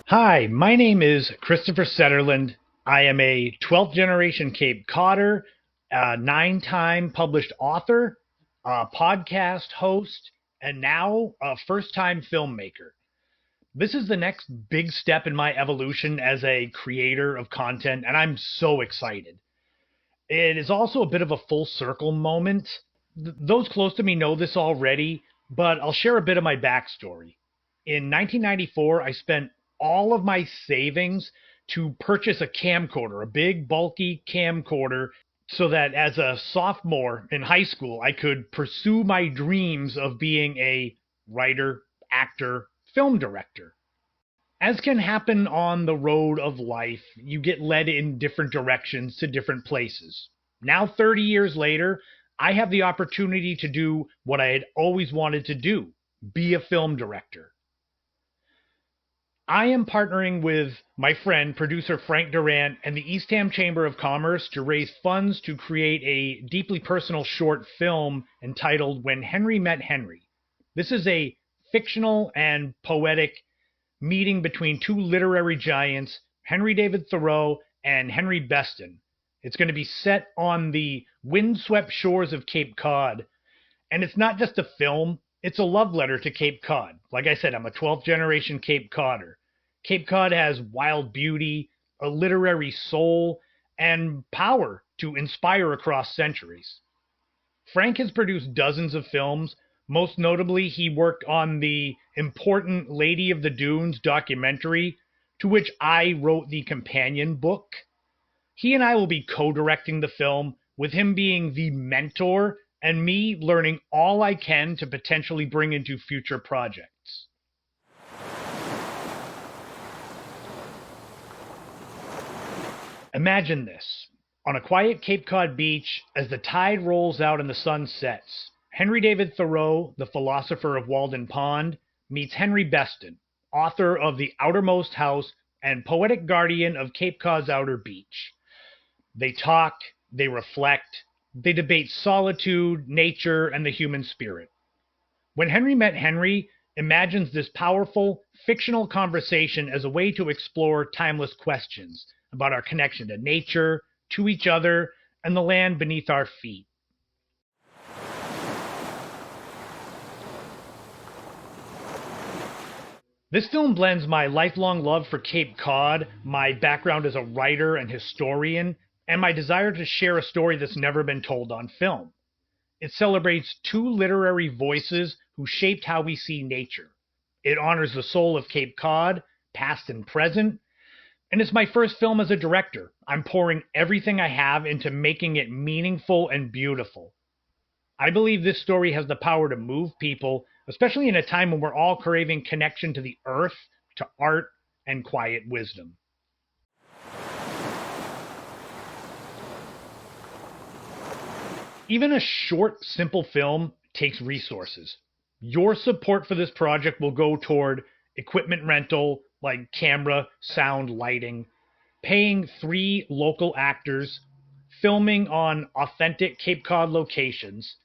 Hi, my name is Christopher Setterland. I am a 12th generation Cape Codder, a 9-time published author, a podcast host, and now a first time filmmaker. This is the next big step in my evolution as a creator of content, and I'm so excited. It is also a bit of a full circle moment. Those close to me know this already, but I'll share a bit of my backstory. In 1994, I spent all of my savings to purchase a camcorder, a big, bulky camcorder, so that as a sophomore in high school, I could pursue my dreams of being a writer, actor, film director. As can happen on the road of life, you get led in different directions to different places. Now, 30 years later, I have the opportunity to do what I had always wanted to do, be a film director. I am partnering with my friend, producer Frank Durant, and the Eastham Chamber of Commerce to raise funds to create a deeply personal short film entitled When Henry Met Henry. This is a fictional and poetic meeting between two literary giants, Henry David Thoreau and Henry Beston. It's going to be set on the windswept shores of Cape Cod. And it's not just a film, it's a love letter to Cape Cod. Like I said, I'm a 12th generation Cape Codder. Cape Cod has wild beauty, a literary soul, and power to inspire across centuries. Frank has produced dozens of films. Most notably, he worked on the important Lady of the Dunes documentary, to which I wrote the companion book. He and I will be co-directing the film, with him being the mentor and me learning all I can to potentially bring into future projects. Imagine this. On a quiet Cape Cod beach, as the tide rolls out and the sun sets, Henry David Thoreau, the philosopher of Walden Pond, meets Henry Beston, author of The Outermost House and poetic guardian of Cape Cod's outer beach. They talk, they reflect, they debate solitude, nature, and the human spirit. When Henry Met Henry imagines this powerful, fictional conversation as a way to explore timeless questions about our connection to nature, to each other, and the land beneath our feet. This film blends my lifelong love for Cape Cod, my background as a writer and historian, and my desire to share a story that's never been told on film. It celebrates two literary voices who shaped how we see nature. It honors the soul of Cape Cod, past and present, and it's my first film as a director. I'm pouring everything I have into making it meaningful and beautiful. I believe this story has the power to move people, especially in a time when we're all craving connection to the earth, to art, and quiet wisdom. Even a short, simple film takes resources. Your support for this project will go toward equipment rental, like camera, sound, lighting, paying 3 local actors, filming on authentic Cape Cod locations,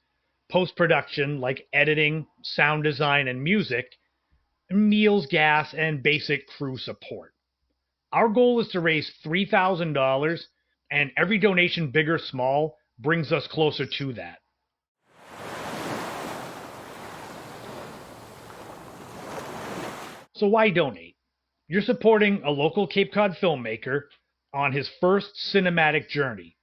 post production like editing, sound design, and music, meals, gas, and basic crew support. Our goal is to raise $3,000, and every donation, big or small, brings us closer to that. So why donate? You're supporting a local Cape Cod filmmaker on his first cinematic journey.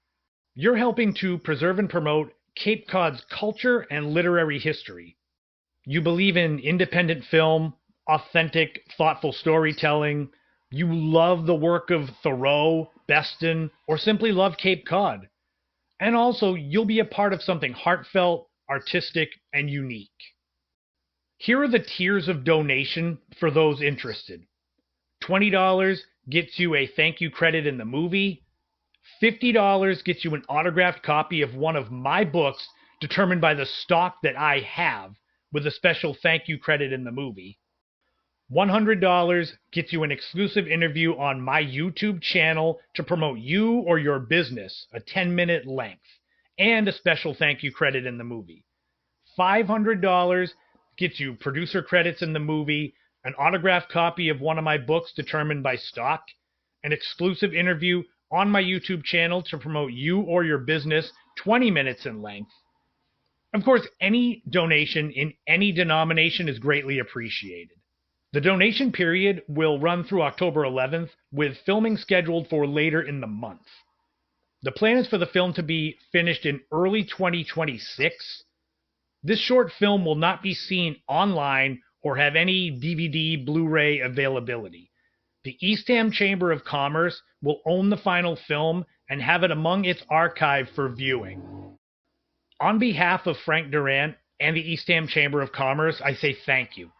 You're helping to preserve and promote Cape Cod's culture and literary history. You believe in independent film, authentic, thoughtful storytelling. You love the work of Thoreau, Beston, or simply love Cape Cod. And also, you'll be a part of something heartfelt, artistic, and unique. Here are the tiers of donation for those interested. $20 gets you a thank you credit in the movie. $50 gets you an autographed copy of one of my books determined by the stock that I have, with a special thank you credit in the movie. $100 gets you an exclusive interview on my YouTube channel to promote you or your business, a 10-minute length, and a special thank you credit in the movie. $500 gets you producer credits in the movie, an autographed copy of one of my books determined by stock, an exclusive interview on my YouTube channel to promote you or your business 20 minutes in length. Of course, any donation in any denomination is greatly appreciated. The donation period will run through October 11th, with filming scheduled for later in the month. The plan is for the film to be finished in early 2026. This short film will not be seen online or have any DVD, Blu-ray availability. The Eastham Chamber of Commerce will own the final film and have it among its archive for viewing. On behalf of Frank Durant and the Eastham Chamber of Commerce, I say thank you.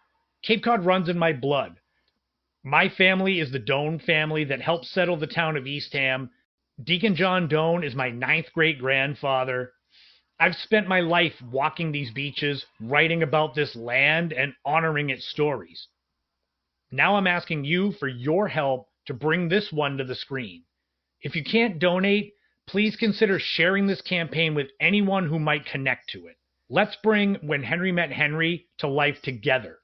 Cape Cod runs in my blood. My family is the Doan family that helped settle the town of Eastham. Deacon John Doan is my 9th great-grandfather. I've spent my life walking these beaches, writing about this land, and honoring its stories. Now I'm asking you for your help to bring this one to the screen. If you can't donate, please consider sharing this campaign with anyone who might connect to it. Let's bring When Henry Met Henry to life together.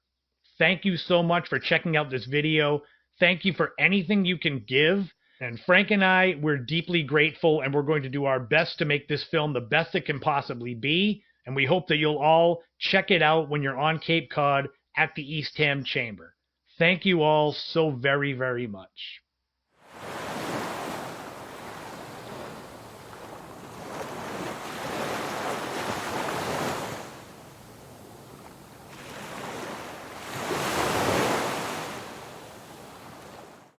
Thank you so much for checking out this video. Thank you for anything you can give. And Frank and I, we're deeply grateful, and we're going to do our best to make this film the best it can possibly be. And we hope that you'll all check it out when you're on Cape Cod at the Eastham Chamber. Thank you all so very, very much.